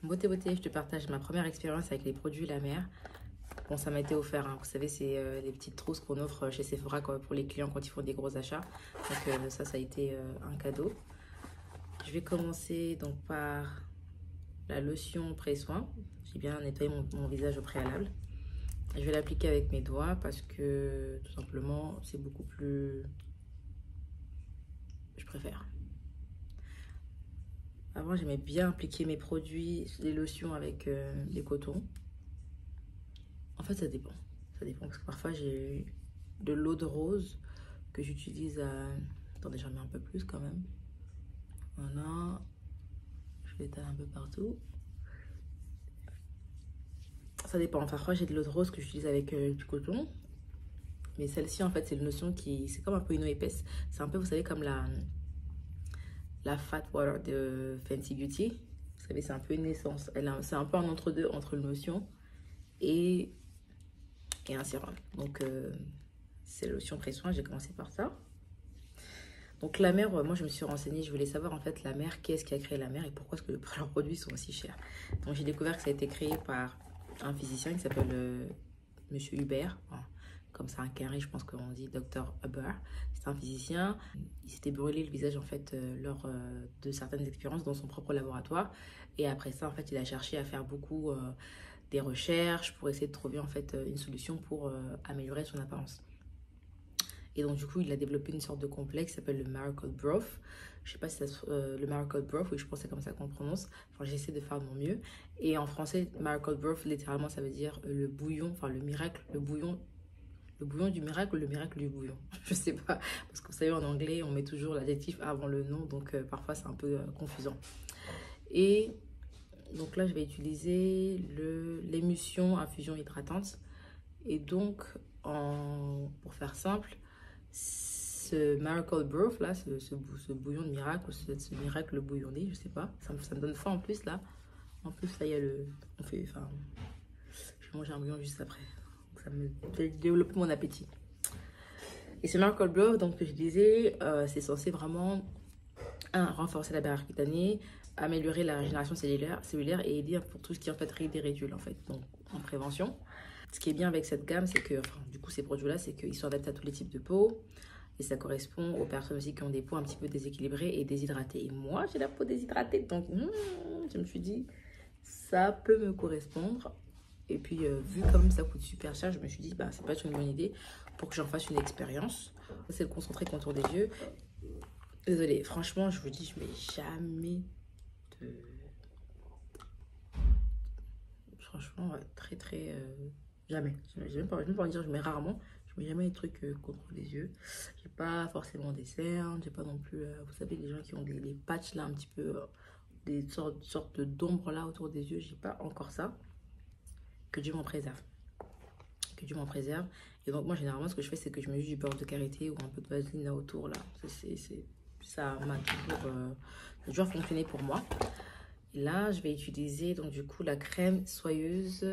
Beauté, beauté, je te partage ma première expérience avec les produits La Mer. Bon, ça m'a été offert, hein. Vous savez, c'est les petites trousses qu'on offre chez Sephora pour les clients quand ils font des gros achats. Donc ça a été un cadeau. Je vais commencer donc par la lotion pré-soin. J'ai bien nettoyé mon visage au préalable. Je vais l'appliquer avec mes doigts parce que tout simplement, c'est beaucoup plus... Je préfère. Avant, j'aimais bien appliquer mes produits, les lotions avec les cotons. En fait, ça dépend. Ça dépend parce que parfois, j'ai de l'eau de rose que j'utilise à... Attendez, j'en mets un peu plus quand même. Voilà. Je l'étale un peu partout. Ça dépend. Enfin, parfois, j'ai de l'eau de rose que j'utilise avec du coton. Mais celle-ci, en fait, c'est une lotion qui... C'est comme un peu une eau épaisse. C'est un peu, vous savez, comme la Fat Water de Fenty Beauty. Vous savez, c'est un peu une essence. C'est un peu un entre-deux entre une lotion et un sérum. Donc, c'est la lotion pré-soin. J'ai commencé par ça. Donc, La Mer, moi, je me suis renseignée. Je voulais savoir, en fait, La Mer, qui est-ce qui a créé La Mer et pourquoi est-ce que leurs produits sont aussi chers. Donc, j'ai découvert que ça a été créé par un physicien qui s'appelle Monsieur Hubert. Enfin, comme ça, un carré, je pense qu'on dit Dr Huber. C'est un physicien. Il s'était brûlé le visage, en fait, lors de certaines expériences dans son propre laboratoire. Et après ça, en fait, il a cherché à faire beaucoup des recherches pour essayer de trouver, en fait, une solution pour améliorer son apparence. Et donc, du coup, il a développé une sorte de complexe qui s'appelle le Miracle Broth. Je sais pas si ça le Miracle Broth, oui, je pense que c'est comme ça qu'on le prononce. Enfin, j'essaie de faire de mon mieux. Et en français, Miracle Broth, littéralement, ça veut dire le bouillon, enfin, le miracle, le bouillon du miracle ou le miracle du bouillon. Je sais pas. Parce que vous savez, en anglais, on met toujours l'adjectif avant le nom. Donc, parfois, c'est un peu confusant. Et donc là, je vais utiliser l'émulsion infusion hydratante. Et donc, pour faire simple, ce Miracle Broth là, ce bouillon de miracle, ce miracle bouillonné, je sais pas, ça me donne faim en plus là. En plus là, il y a enfin, je vais manger un bouillon juste après. Donc, ça me développe mon appétit. Et ce Miracle Broth, donc que je disais, c'est censé vraiment renforcer la barrière cutanée, améliorer la régénération cellulaire et aider pour tout ce qui est en fait rides et ridules en fait, donc en prévention. Ce qui est bien avec cette gamme, c'est que, enfin, du coup, ces produits-là, c'est qu'ils sont adaptés à tous les types de peau. Et ça correspond aux personnes aussi qui ont des peaux un petit peu déséquilibrées et déshydratées. Et moi, j'ai la peau déshydratée, donc je me suis dit, ça peut me correspondre. Et puis, vu comme ça coûte super cher, je me suis dit, bah, c'est pas une bonne idée pour que j'en fasse une expérience. C'est le concentré contour des yeux. Désolée, franchement, je vous dis, je mets jamais de... Franchement, ouais, très... Jamais. Je vais même pas dire, je mets rarement. Je mets jamais les trucs contre les yeux. J'ai pas forcément des cernes. J'ai pas non plus, vous savez, les gens qui ont des patchs là, un petit peu, des sortes d'ombres là autour des yeux. J'ai pas encore ça. Que Dieu m'en préserve. Que Dieu m'en préserve. Et donc, moi, généralement, ce que je fais, c'est que je mets juste du beurre de karité ou un peu de vaseline là autour là. Ça m'a toujours fonctionné pour moi. Et là, je vais utiliser donc du coup la crème soyeuse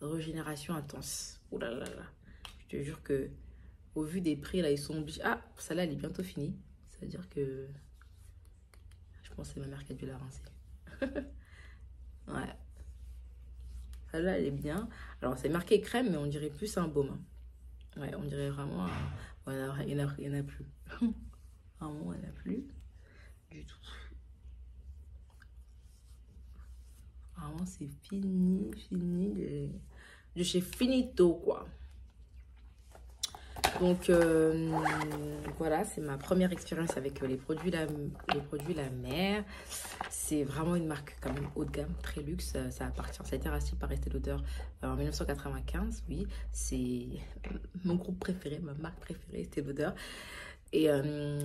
régénération intense. Ouh là là là. Je te jure que au vu des prix là, ils sont obligés. Ah, celle-là, elle est bientôt finie. Ça veut dire que je pense que c'est ma mère qui a dû la rincer. Ouais. Celle-là, elle est bien. Alors, c'est marqué crème, mais on dirait plus un baume. Ouais, on dirait vraiment. Voilà, il n'y en a plus. Vraiment, il n'y en a plus du tout. Vraiment, c'est fini de chez Finito, quoi. Donc, voilà, c'est ma première expérience avec les produits La Mer. C'est vraiment une marque quand même haut de gamme, très luxe. Ça a été racheté par Estée Lauder en 1995, oui. C'est mon groupe préféré, ma marque préférée, Estée Lauder. Et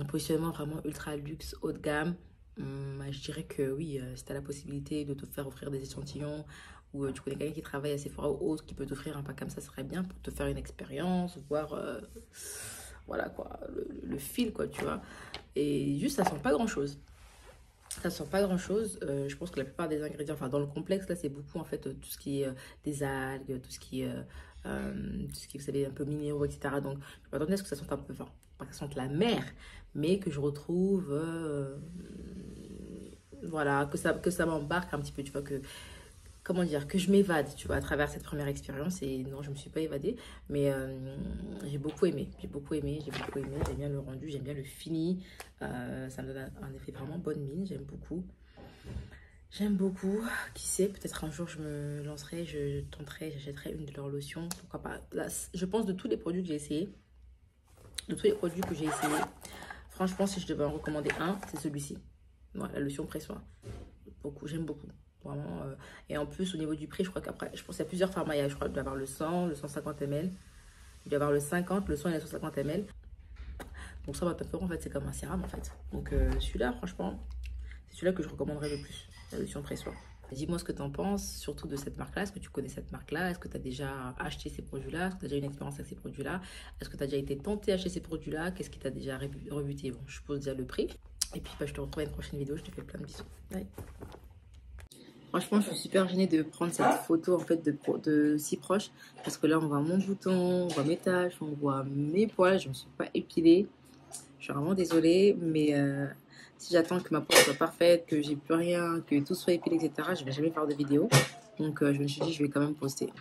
positionnement vraiment ultra luxe, haut de gamme. Je dirais que oui, si tu as la possibilité de te faire offrir des échantillons ou tu connais quelqu'un qui travaille à Sephora ou autre qui peut t'offrir un pack comme ça serait bien pour te faire une expérience, voir voilà quoi, le fil quoi, tu vois. Et juste, ça sent pas grand chose. Ça sent pas grand chose. Je pense que la plupart des ingrédients, enfin dans le complexe là, c'est beaucoup en fait tout ce qui est des algues, tout ce qui est, vous savez, un peu minéraux, etc. Donc, je m'attendais à ce que ça sente un peu, enfin, pas que ça sente la mer, mais que je retrouve voilà, que ça m'embarque un petit peu, tu vois, comment dire, que je m'évade, tu vois, à travers cette première expérience. Et non, je me suis pas évadée, mais j'ai beaucoup aimé, j'aime bien le rendu, j'aime bien le fini. Ça me donne un effet vraiment bonne mine, j'aime beaucoup. J'aime beaucoup. Qui sait, peut-être un jour je me lancerai, je tenterai, j'achèterai une de leurs lotions. Pourquoi pas. Là, je pense de tous les produits que j'ai essayé, franchement, si je devais en recommander un, c'est celui-ci. Voilà, la lotion pré-soin. Beaucoup, j'aime beaucoup. Vraiment. Et en plus, au niveau du prix, je crois qu'après, je pense qu'il y a plusieurs formats. Je crois qu'il doit y avoir le 100, le 150 ml. Il doit y avoir le 50, le 100 et le 150 ml. Donc ça va top en fait, c'est comme un sérum en fait. Donc celui-là, franchement, c'est celui-là que je recommanderais le plus, la lotion pré-soin. Dis-moi ce que tu en penses, surtout de cette marque-là. Est-ce que tu connais cette marque-là? Est-ce que tu as déjà acheté ces produits-là? Est-ce que tu as déjà une expérience avec ces produits-là? Est-ce que tu as déjà été tenté à acheter ces produits-là? Qu'est-ce qui t'a déjà rebuté? Bon, je pose déjà le prix. Et puis, bah, je te retrouve à une prochaine vidéo. Je te fais plein de bisous. Bye. Franchement, je suis super gênée de prendre cette photo en fait de si proche. Parce que là, on voit mon bouton, on voit mes taches, on voit mes poils. Je ne me suis pas épilée. Je suis vraiment désolée, mais si j'attends que ma peau soit parfaite, que j'ai plus rien, que tout soit épilé, etc., je ne vais jamais faire de vidéo. Donc, je me suis dit, je vais quand même poster.